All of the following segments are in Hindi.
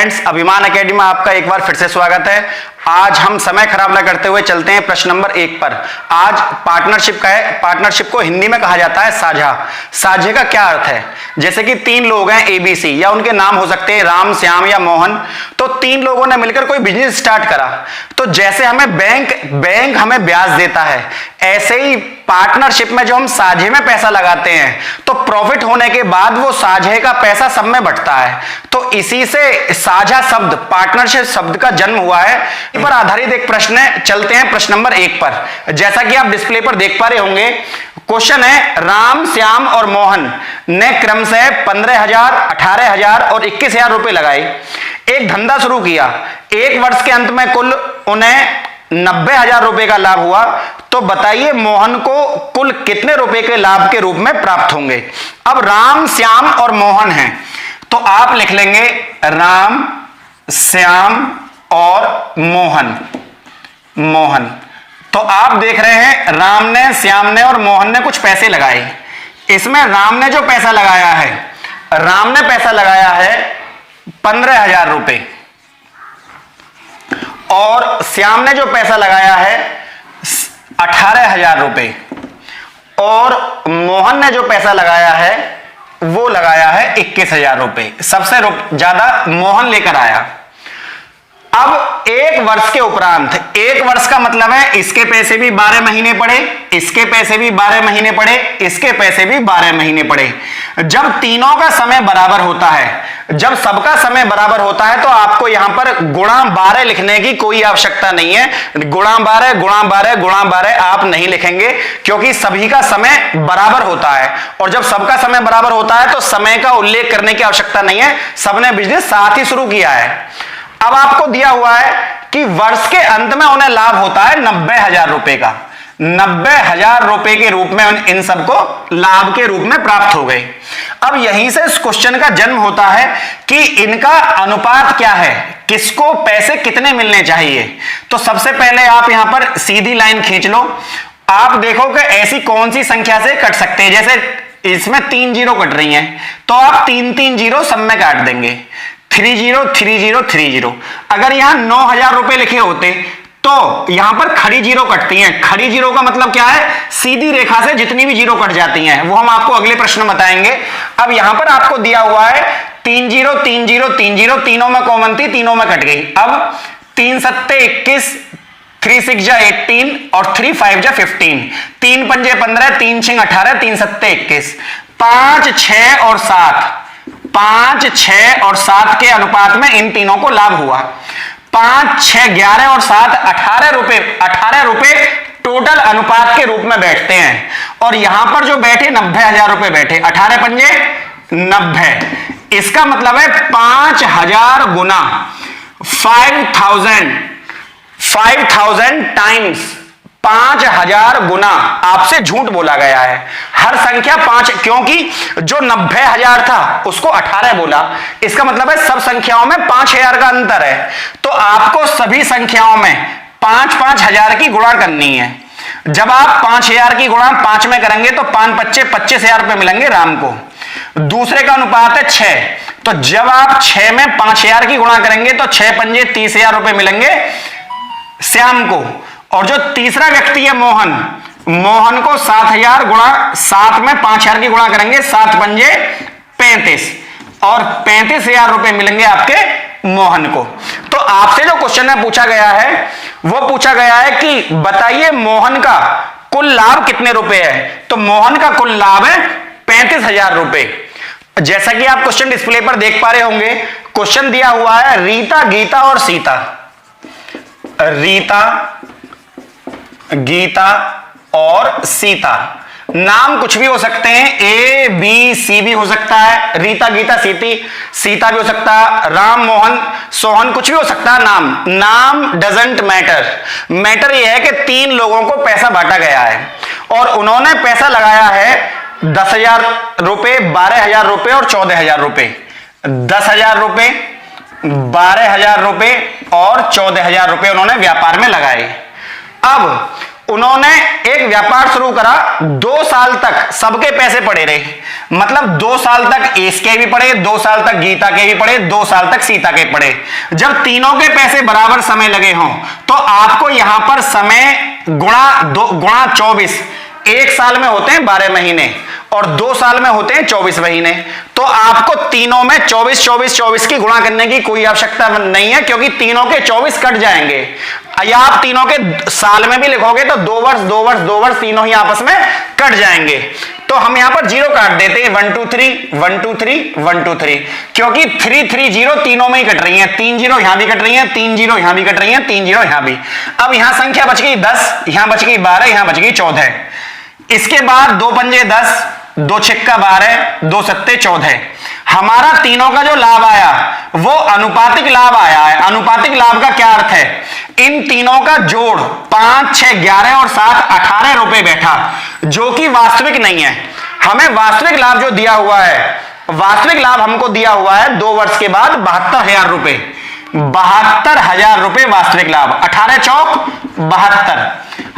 फ्रेंड्स, अभिमान एकेडमी में आपका एक बार फिर से स्वागत है। आज हम समय खराब न करते हुए चलते हैं प्रश्न नंबर 1 पर। आज पार्टनरशिप का है। पार्टनरशिप को हिंदी में कहा जाता है साझा। साझे का क्या अर्थ है? जैसे कि 3 लोग हैं ABC, या उनके नाम हो सकते हैं राम, श्याम या मोहन। तो 3 लोगों ने मिलकर कोई बिजनेस स्टार्ट करा। तो जैसे हमें बैंक हमें ब्याज देता है, ऐसे ही पार्टनरशिप में जो हम साझे में पैसा लगाते हैं तो प्रॉफिट होने के बाद वो साझे का पैसा सब में बंटता है। तो इसी से साझा शब्द, पार्टनरशिप शब्द का जन्म हुआ है। इस पर आधारित एक प्रश्न है। चलते हैं प्रश्न नंबर 1 पर। जैसा कि आप डिस्प्ले पर देख पा रहे होंगे, क्वेश्चन है राम, श्याम और मोहन ने क्रमशः 15,000, 18,000 और 21,000 रुपए लगाए। एक धंधा शुरू किया। 1 वर्ष के अंत में कुल उन्हें 90,000 रुपए का लाभ हुआ। तो बताइए मोहन को कुल कितने रुपए के लाभ के रूप में प्राप्त होंगे? अब राम, श्याम और मोहन हैं, तो आप लिख लेंगे राम, श्याम और मोहन। तो आप देख रहे हैं राम ने, श्याम ने और मोहन ने कुछ पैसे लगाए। इसमें राम ने जो पैसा लगाया है, राम ने पैसा लगाया है 15,000 रुपए और श्याम ने जो पैसा लगाया है 18,000 रुपए और मोहन ने जो पैसा लगाया है वो लगाया है 21,000 रुपए। सबसे ज्यादा मोहन लेकर आया। अब 1 वर्ष के उपरांत, 1 वर्ष का मतलब है इसके पैसे भी 12 महीने पड़े, इसके पैसे भी 12 महीने पड़े, इसके पैसे भी 12 महीने पड़े। जब तीनों का समय बराबर होता है, जब सबका समय बराबर होता है, तो आपको यहां पर गुणा 12 लिखने की कोई आवश्यकता नहीं है। गुणा 12 गुणा 12 गुणा 12 आप नहीं लिखेंगे, क्योंकि सभी का समय बराबर होता है। और जब सबका समय बराबर होता है तो समय का उल्लेख करने की आवश्यकता नहीं है। सबने बिजनेस साथ ही शुरू किया है। अब आपको दिया हुआ है कि वर्ष के अंत में उन्हें लाभ होता है 90,000 रुपए का। 90,000 रुपए के रूप में इन सबको लाभ के रूप में प्राप्त हो गए। अब यहीं से इस क्वेश्चन का जन्म होता है कि इनका अनुपात क्या है, किसको पैसे कितने मिलने चाहिए। तो सबसे पहले आप यहां पर सीधी लाइन खींच लो। आप देखो कि ऐसी कौन सी संख्या से कट सकते हैं। जैसे इसमें 3 जीरो कट रही हैं, तो आप 3 जीरो सब में काट देंगे। 30 30 30। अगर यहां 9,000 रुपए लिखे होते तो यहां पर खड़ी जीरो कटती हैं। खड़ी जीरो का मतलब क्या है? सीधी रेखा से जितनी भी जीरो कट जाती हैं, वो हम आपको अगले प्रश्न में बताएंगे। अब यहां पर आपको दिया हुआ है 3 जीरो 3 जीरो 3 जीरो, तीनों में कॉमन थी, तीनों में कट गई। अब 3 सत्ते 21, 3 6 जा 18 और 3 5 जा 15, 3 पंजे 15, 3 6 18, 3 सत्ते 21, 5 6 और 7, 5 6 और 7 के अनुपात में इन तीनों को लाभ हुआ। 5 6 11 और 7 18 रुपए टोटल अनुपात के रूप में बैठते हैं। और यहां पर जो बैठे 90,000 रुपए बैठे, 18 पंजे 90। इसका मतलब है 5,000 गुना 5,000 टाइम्स 5,000 गुना आपसे झूठ बोला गया है। हर संख्या 5, क्योंकि जो 90,000 था उसको 18 बोला। इसका मतलब है सब संख्याओं में 5,000 का अंतर है। तो आपको सभी संख्याओं में 5-5 हजार की गुणा करनी है। जब आप 5,000 की गुणा 5 में करेंगे तो 5 25 25,000 रुपए मिलेंगे राम को। दूसरे का अनुपात है 6, तो जब आप 6 में 5,000 की गुणा करेंगे तो 6 पंजे 30,000 रुपए मिलेंगे श्याम को। और जो तीसरा व्यक्ति है मोहन को 7,000 गुणा 7 में 5,000 की गुणा करेंगे, 7 पंजे 35 और 35,000 रुपए मिलेंगे आपके मोहन को। तो आपसे जो क्वेश्चन है पूछा गया है, वो पूछा गया है कि बताइए मोहन का कुल लाभ कितने रुपए है। तो मोहन का कुल लाभ है 35,000 रुपए। जैसा कि आप क्वेश्चन डिस्प्ले पर देख पा रहे होंगे, क्वेश्चन दिया हुआ है रीता, गीता और सीता। रीता, गीता और सीता, नाम कुछ भी हो सकते हैं, A B C भी हो सकता है। रीता, गीता, सीता भी हो सकता है। राम, मोहन, सोहन, कुछ भी हो सकता है। नाम डजंट मैटर यह है कि 3 लोगों को पैसा बांटा गया है और उन्होंने पैसा लगाया है 10,000 रुपए, 12,000 रुपए और 14,000 रुपए। 10,000 रुपए, 12,000 रुपए और 14,000 रुपए उन्होंने व्यापार में लगाए। अब उन्होंने एक व्यापार शुरू करा, 2 साल तक सबके पैसे पड़े रहे, मतलब 2 साल तक इसके भी पड़े, 2 साल तक गीता के भी पड़े, 2 साल तक सीता के पड़े। जब तीनों के पैसे बराबर समय लगे हों तो आपको यहां पर समय गुणा 24, 1 साल में होते हैं 12 महीने और 2 साल में होते हैं 24 महीने, तो आपको तीनों में 24 24 24 की गुणा करने की कोई आवश्यकता नहीं है, क्योंकि तीनों के 24 कट जाएंगे। या आप तीनों के साल में भी लिखोगे तो 2 वर्ष 2 वर्ष 2 वर्ष तीनों ही आपस में कट जाएंगे। तो हम यहां पर 0 काट देते हैं, 1 2 3 1 2 3 1 2 3, क्योंकि 3 3 0 तीनों में ही कट रही हैं, 3 0 यहां भी कट रही हैं, 3 0 यहां भी कट रही हैं, 3 0 यहां भी। अब यहां संख्या बच गई 10, यहां बच गई 12, यहां बच गई 14। इसके बाद 2 पंजे 10, 2 छिक्का 12, 2 सत्ते 14। हमारा तीनों का जो लाभ आया वो अनुपातिक लाभ आया है। अनुपातिक लाभ का क्या अर्थ है? इन तीनों का जोड़ 5 6 11 और 7 18 रुपए बैठा, जो कि वास्तविक नहीं है। हमें वास्तविक लाभ जो दिया हुआ है, वास्तविक लाभ हमको दिया हुआ है 2 वर्ष के बाद 72,000 रुपए, 72,000 रुपए वास्तविक लाभ। 18 चौक 72,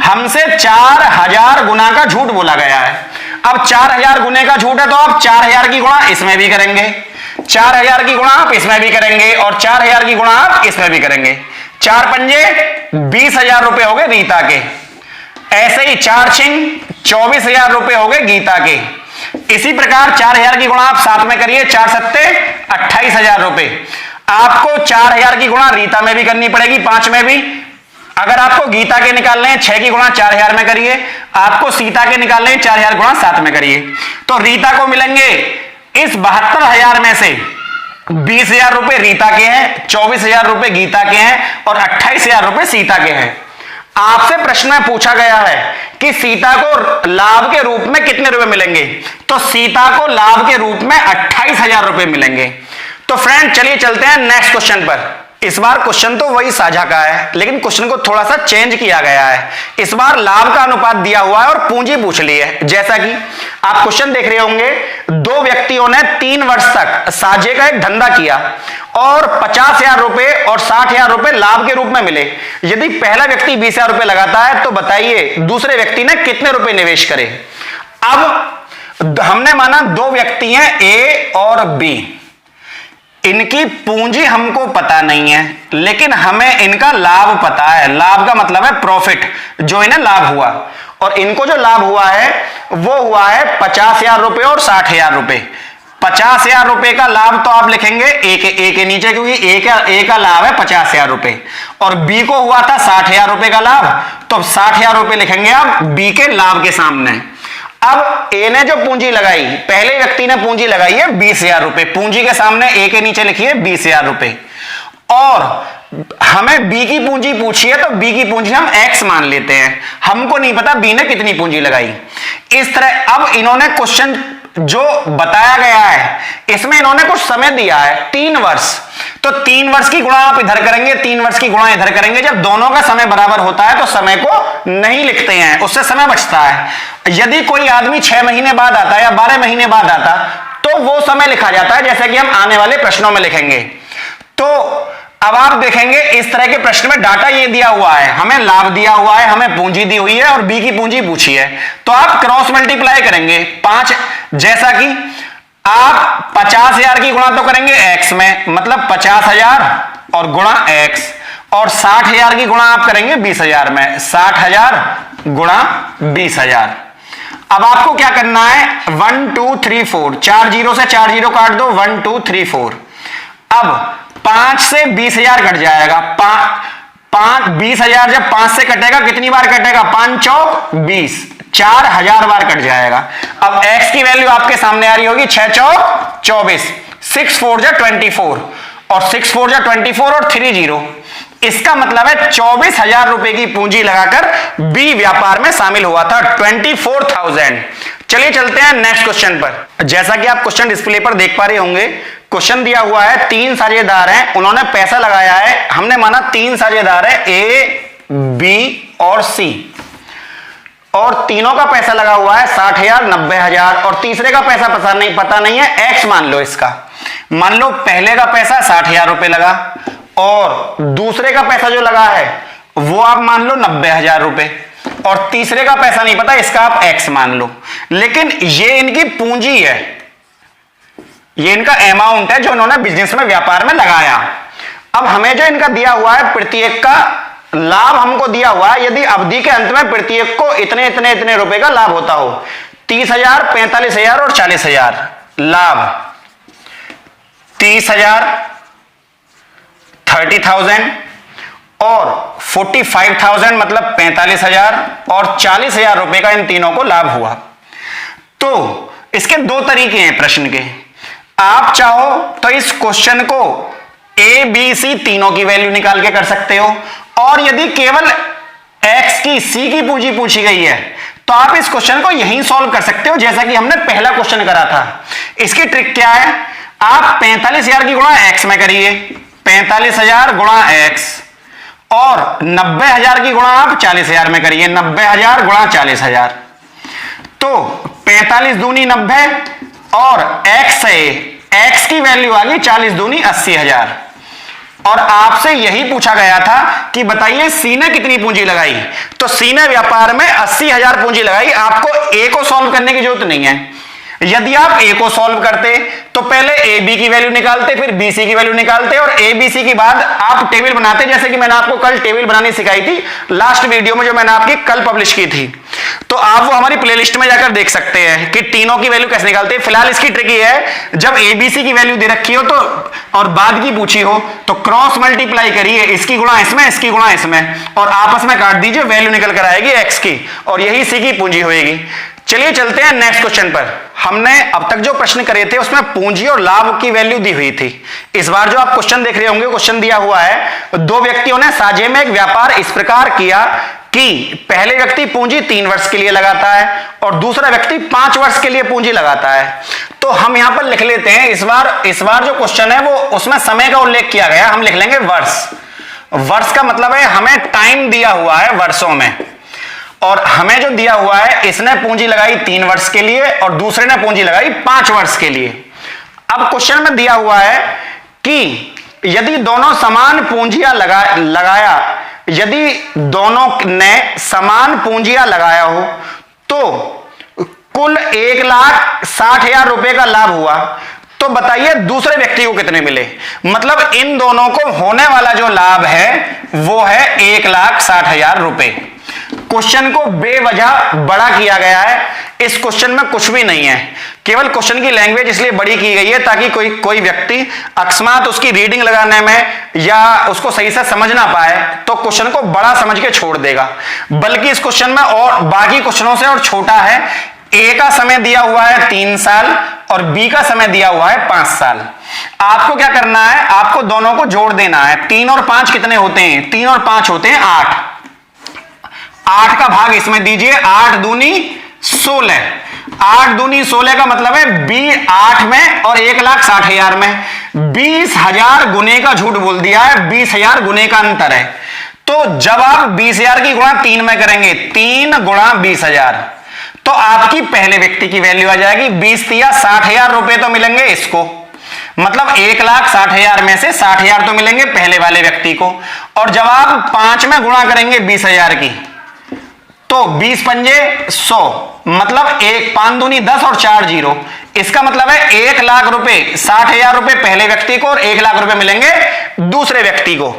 हमसे 4,000 गुना का झूठ बोला गया है। अब 4,000 गुने का झूठ है तो आप 4,000 की गुणा इसमें भी करेंगे, 4,000 की गुणा आप इसमें भी करेंगे और 4,000 की गुणा आप इसमें भी करेंगे। 4 पंजे 20,000 रुपए हो गए रीता के, ऐसे ही 4 छिंग 24,000 रुपए हो गए गीता के। इसी प्रकार 4,000 की गुणा आप 7 में करिए, 4 सत्ते 28,000 रुपए। आपको 4,000 की गुणा रीता में भी करनी पड़ेगी, 5 में भी। अगर आपको गीता के निकालने हैं 6 की गुणा 4,000 में करिए, आपको सीता के निकालने हैं 4,000 गुणा 7 में करिए। तो रीता को मिलेंगे इस 72,000 में से 20,000 रुपए रीता के हैं, 24,000 रुपए गीता के हैं और 28,000 रुपए सीता के हैं। आपसे प्रश्न में पूछा गया है कि सीता को लाभ के रूप में कितने रुपए मिलेंगे, तो सीता को लाभ के रूप में 28,000 रुपए मिलेंगे। तो फ्रेंड चलिए चलते हैं नेक्स्ट क्वेश्चन पर। इस बार क्वेश्चन तो वही साझा का है, लेकिन क्वेश्चन को थोड़ा सा चेंज किया गया है। इस बार लाभ का अनुपात दिया हुआ है और पूंजी पूछ ली है। जैसा कि आप क्वेश्चन देख रहे होंगे, 2 व्यक्तियों ने 3 वर्ष तक साझे का एक धंधा किया और 50,000 रुपए और 60,000 रुपए लाभ के रूप में मिले। यदि पहला व्यक्ति 20,000 रुपए लगाता है तो बताइए दूसरे व्यक्ति ने कितने रुपए निवेश करे। अब हमने माना 2 व्यक्ति हैं ए और बी, इनकी पूंजी हमको पता नहीं है, लेकिन हमें इनका लाभ पता है। लाभ का मतलब है प्रॉफिट, जो इन्हें लाभ हुआ, और इनको जो लाभ हुआ है वो हुआ है 50,000 रुपए और 60,000 रुपए। 50,000 रुपए का लाभ तो आप लिखेंगे ए के नीचे, क्योंकि ए का लाभ है 50,000 रुपए और बी को हुआ था 60,000 रुपए का लाभ, तो 60,000 रुपए लिखेंगे आप बी के लाभ के सामने। अब ए ने जो पूंजी लगाई, पहले व्यक्ति ने पूंजी लगाई है 20,000 रुपए, पूंजी के सामने ए के नीचे लिखिए 20,000 रुपए, और हमें बी की पूंजी पूछी है तो बी की पूंजी हम एक्स मान लेते हैं। हमको नहीं पता बी ने कितनी पूंजी लगाई। इस तरह अब इन्होंने क्वेश्चन जो बताया गया है इसमें इन्होंने कुछ समय दिया है 3 वर्ष, तो 3 वर्ष की गुणा आप इधर करेंगे, 3 वर्ष की गुणा इधर करेंगे। जब दोनों का समय बराबर होता है तो समय को नहीं लिखते हैं, उससे समय बचता है। यदि कोई आदमी 6 महीने बाद आता है या 12 महीने बाद आता तो वो समय लिखा जाता है, जैसे कि हम आने वाले प्रश्नों में लिखेंगे। तो अब आप देखेंगे इस तरह के प्रश्न में डाटा ये दिया हुआ है, हमें लाभ दिया हुआ है, हमें पूंजी दी हुई है और बी की पूंजी पूछी है, तो आप क्रॉस मल्टीप्लाई करेंगे 5, जैसा कि आप 50,000 की गुणा तो करेंगे एक्स में, मतलब 50,000 और गुणा एक्स, और 60,000 की गुणा आप करेंगे 20,000 में, 60,000 गुणा 20,000। अब आपको क्या करना है 1 2 3 4, 4 जीरो से 4 जीरो काट दो, 1 2 3 4। अब 5 से 20,000 कट जाएगा, 20,000 जब 5 से कटेगा कितनी बार कटेगा, 5 चौक 20, 4,000 बार कट जाएगा। अब x की वैल्यू आपके सामने आ रही होगी, 6 चौक 24, 6 4 जा 24 और 6 4 जा 24 और 3 0। इसका मतलब है 24,000 रुपए की पूंजी लगाकर बी व्यापार में शामिल हुआ था, 24,000। चलिए चलते हैं नेक्स्ट क्वेश्चन पर। जैसा कि आप क्वेश्चन डिस्प्ले पर देख पा रहे होंगे, क्वेश्चन दिया हुआ है 3 साझेदार हैं, उन्होंने पैसा लगाया है। हमने माना 3 साझेदार है ए बी और सी, और तीनों का पैसा लगा हुआ है 60,000 90,000, और तीसरे का पैसा पता नहीं है, एक्स मान लो इसका। मान लो पहले का पैसा 60,000 रुपए लगा और दूसरे का पैसा जो लगा है वो आप मान लो 90,000 रुपए। और तीसरे का पैसा नहीं पता, इसका आप x मान लो। लेकिन ये इनकी पूंजी है, ये इनका अमाउंट है जो इन्होंने बिजनेस में, व्यापार में लगाया। अब हमें जो इनका दिया हुआ है प्रत्येक का लाभ हमको दिया हुआ है, यदि अवधि के अंत में प्रत्येक को इतने इतने इतने रुपए का लाभ होता हो, 30,000, 45,000 और 40,000 लाभ, 30,000, 30,000 और 45,000 मतलब 45,000 और 40,000 रुपए का इन तीनों को लाभ हुआ। तो इसके दो तरीके हैं प्रश्न के। आप चाहो तो इस क्वेश्चन को ए बी सी तीनों की वैल्यू निकाल के कर सकते हो, और यदि केवल x की सी की पूंजी पूछी गई है तो आप इस क्वेश्चन को यहीं सॉल्व कर सकते हो, जैसा कि हमने पहला क्वेश्चन करा था। इसकी ट्रिक क्या है, आप 45,000 की गुणा x में करिए, 45,000 गुणा x, और 90,000 की गुणा आप 40,000 में करिए, 90,000 गुणा 40,000। तो 45 दूनी 90 और x है, x की वैल्यू आ गई 40 दूनी 80,000। और आपसे यही पूछा गया था कि बताइए सी ने कितनी पूंजी लगाई, तो सी ने व्यापार में 80,000 पूंजी लगाई। आपको ए को सॉल्व करने की जरूरत नहीं है। यदि आप ए को सॉल्व करते तो पहले ए बी की वैल्यू निकालते, फिर बी सी की वैल्यू निकालते, और ए बी सी के बाद आप टेबल बनाते, जैसे कि मैंने आपको कल टेबल बनानी सिखाई थी लास्ट वीडियो में, जो मैंने आपकी कल पब्लिश की थी। तो आप वो हमारी प्लेलिस्ट में जाकर देख सकते हैं कि तीनों की वैल्यू कैसे निकालते हैं। फिलहाल इसकी ट्रिक ये है, जब ए बी सी की वैल्यू दे रखी हो तो और बाद की पूछी हो तो क्रॉस मल्टीप्लाई करिए, इसकी गुणा इसमें, इसकी गुणा इसमें, और आपस में काट दीजिए, वैल्यू निकल कर आएगी एक्स की, और यही सी की पूंजी होगी। चलिए चलते हैं नेक्स्ट क्वेश्चन पर। हमने अब तक जो प्रश्न करे थे उसमें पूंजी और लाभ की वैल्यू दी हुई थी। इस बार जो आप क्वेश्चन देख रहे होंगे, क्वेश्चन दिया हुआ है, दो व्यक्तियों ने साझे में एक व्यापार इस प्रकार किया कि पहले व्यक्ति पूंजी 3 वर्ष के लिए लगाता है और दूसरा व्यक्ति 5 वर्ष के लिए पूंजी लगाता है। तो हम यहां पर लिख लेते हैं, इस बार जो क्वेश्चन है वो उसमें समय का उल्लेख किया गया, हम लिख लेंगे वर्ष। वर्ष का मतलब है हमें टाइम दिया हुआ है वर्षों में, और हमें जो दिया हुआ है, इसने पूंजी लगाई 3 वर्ष के लिए और दूसरे ने पूंजी लगाई 5 वर्ष के लिए। अब क्वेश्चन में दिया हुआ है कि यदि दोनों समान पूंजियां लगाया, यदि दोनों ने समान पूंजियां लगाया हो तो कुल 1,60,000 रुपए का लाभ हुआ। तो बताइए दूसरे व्यक्ति को कितने मिले। मतलब इन दोनों को होने वाला जो लाभ है वो है 1,60,000 रुपए। क्वेश्चन को बेवजह बड़ा किया गया है, इस क्वेश्चन में कुछ भी नहीं है, केवल क्वेश्चन की लैंग्वेज इसलिए बड़ी की गई है ताकि कोई व्यक्ति अकस्मात उसकी रीडिंग लगाने में या उसको सही से समझ ना पाए तो क्वेश्चन को बड़ा समझ के छोड़ देगा। बल्कि इस क्वेश्चन में और बाकी क्वेश्चनों से और छोटा है। ए का समय दिया हुआ है 3 साल और बी का समय दिया हुआ है 5 साल। आपको क्या करना है, आपको दोनों को जोड़ देना है। 3 और 5 कितने होते हैं, 3 और 5 होते हैं 8। 8 का भाग इसमें दीजिए, 8 दूनी 16। 8 दूनी 16 का मतलब है बी 8 में और 1,60,000 में 20,000 गुने का झूठ बोल दिया है, 20,000 गुने का अंतर है। तो जब आप 20,000 की गुणा 3 में करेंगे, 3 गुणा 20,000, तो आपकी पहले व्यक्ति की वैल्यू आ जाएगी 20 या 60,000 रुपए तो मिलेंगे इसको। मतलब 1,60,000 में से 60,000 तो मिलेंगे पहले वाले व्यक्ति को। और जब आप 5 में गुणा करेंगे 20,000 की तो 20 पंजे 100, मतलब 5 दूनी 10 और 4 जीरो। इसका मतलब है 1,00,000 रुपए, 60,000 रुपए पहले व्यक्ति को और 1,00,000 रुपए मिलेंगे दूसरे व्यक्ति को।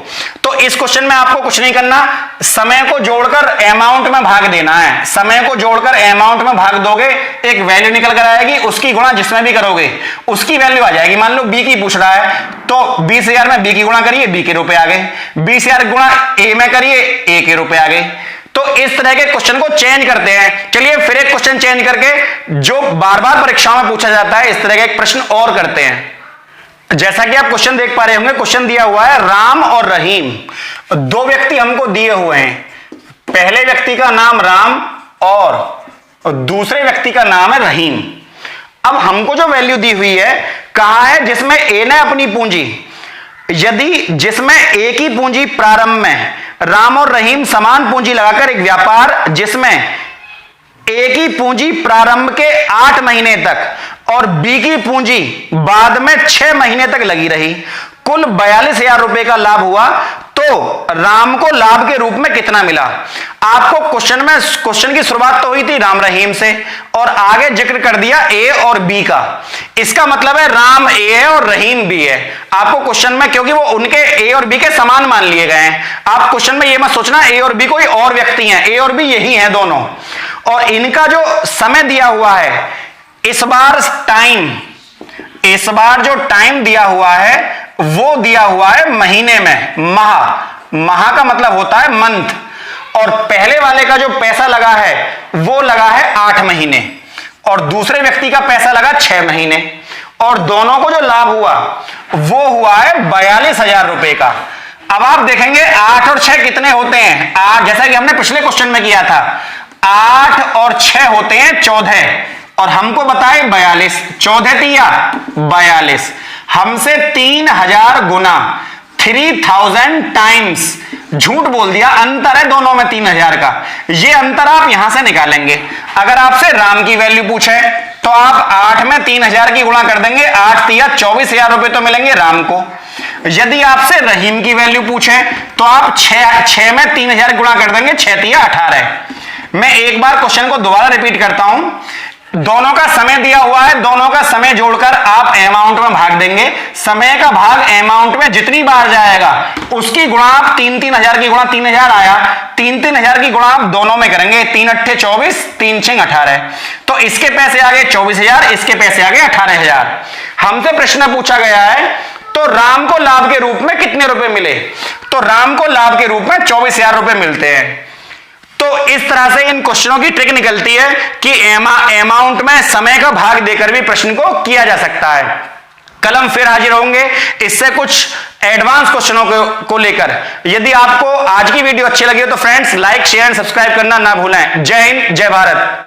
तो इस क्वेश्चन में आपको कुछ नहीं करना, समय को जोड़कर अमाउंट में भाग देना है। समय को जोड़कर अमाउंट में भाग दोगे, एक वैल्यू निकल कर आएगी, उसकी गुणा जिसमें भी करोगे उसकी वैल्यू आ जाएगी। मान लो बी की पूछ रहा है तो 20,000 में बी की गुणा करिए, बी के रुपए आ गए। 20,000 गुणा ए में करिए, ए के रुपए आ गए। तो इस तरह के क्वेश्चन को चेंज करते हैं। चलिए फिर एक क्वेश्चन चेंज करके जो बार बार परीक्षाओं में पूछा जाता है, इस तरह का एक प्रश्न और करते हैं। जैसा कि आप क्वेश्चन देख पा रहे होंगे, क्वेश्चन दिया हुआ है राम और रहीम, दो व्यक्ति हमको दिए हुए हैं। पहले व्यक्ति का नाम राम और दूसरे व्यक्ति का नाम है रहीम। अब हमको जो वैल्यू दी हुई है, कहा है जिसमें ए ने अपनी पूंजी, यदि जिसमें ए की पूंजी प्रारंभ में राम और रहीम समान पूंजी लगाकर एक व्यापार जिसमें ए की पूंजी प्रारंभ के 8 महीने तक और बी की पूंजी बाद में 6 महीने तक लगी रही, कुल 42,000 रुपए का लाभ हुआ, तो राम को लाभ के रूप में कितना मिला। आपको क्वेश्चन की शुरुआत तो हुई थी राम रहीम से और आगे जिक्र कर दिया ए और बी का। इसका मतलब है राम ए है और रहीम बी है। आपको क्वेश्चन में, क्योंकि वो उनके ए और बी के समान मान लिए गए हैं, आप क्वेश्चन में ये मत सोचना ए और बी कोई और व्यक्ति हैं, ए और बी यही हैं दोनों। और इनका जो समय दिया हुआ है, इस बार जो टाइम दिया हुआ है वो दिया हुआ है महीने में, माह का मतलब होता है मंथ। और पहले वाले का जो पैसा लगा है वो लगा है 8 महीने और दूसरे व्यक्ति का पैसा लगा 6 महीने और दोनों को जो लाभ हुआ वो हुआ है 42,000 रुपए का। अब आप देखेंगे 8 और 6 कितने होते हैं। 8 जैसा कि हमने पिछले क्वेश्चन में किया था, 8 और 6 होते हैं 14 और हमको बताए 42, 14 तिया 42, हमसे 3000 गुना 3000 टाइम्स, झूठ बोल दिया, अंतर है दोनों में 3000 का। ये अंतर आप यहां से निकालेंगे। अगर आपसे राम की वैल्यू पूछे तो आप 8 में 3000 की गुणा कर देंगे, 8 तिया 24,000 रुपए तो मिलेंगे राम को। यदि आपसे रहीम की वैल्यू पूछे तो आप 6 में 3000 गुणा कर देंगे, 6 तिया 18। मैं एक बार क्वेश्चन को दोबारा रिपीट करता हूं। दोनों का समय दिया हुआ है, दोनों का समय जोड़कर आप अमाउंट में भाग देंगे। समय का भाग अमाउंट में जितनी बार जाएगा उसकी गुणा आप 3,000 की गुणा 3000 आया, 3,000 की गुणा आप दोनों में करेंगे, 3 अट्ठे 24, 3 6 18। तो इसके पैसे आ गए 24,000, इसके पैसे आ गए 18,000। हमसे प्रश्न पूछा गया है तो राम को लाभ के रूप में कितने रुपए मिले, तो राम को लाभ के रूप में 24,000 रुपए मिलते हैं। तो इस तरह से इन क्वेश्चनों की ट्रिक निकलती है कि अमाउंट में समय का भाग देकर भी प्रश्न को किया जा सकता है। कल हम फिर हाजिर होंगे इससे कुछ एडवांस क्वेश्चनों को लेकर। यदि आपको आज की वीडियो अच्छी लगी हो तो friends like share and subscribe करना ना भूलें। जय हिंद, जय भारत।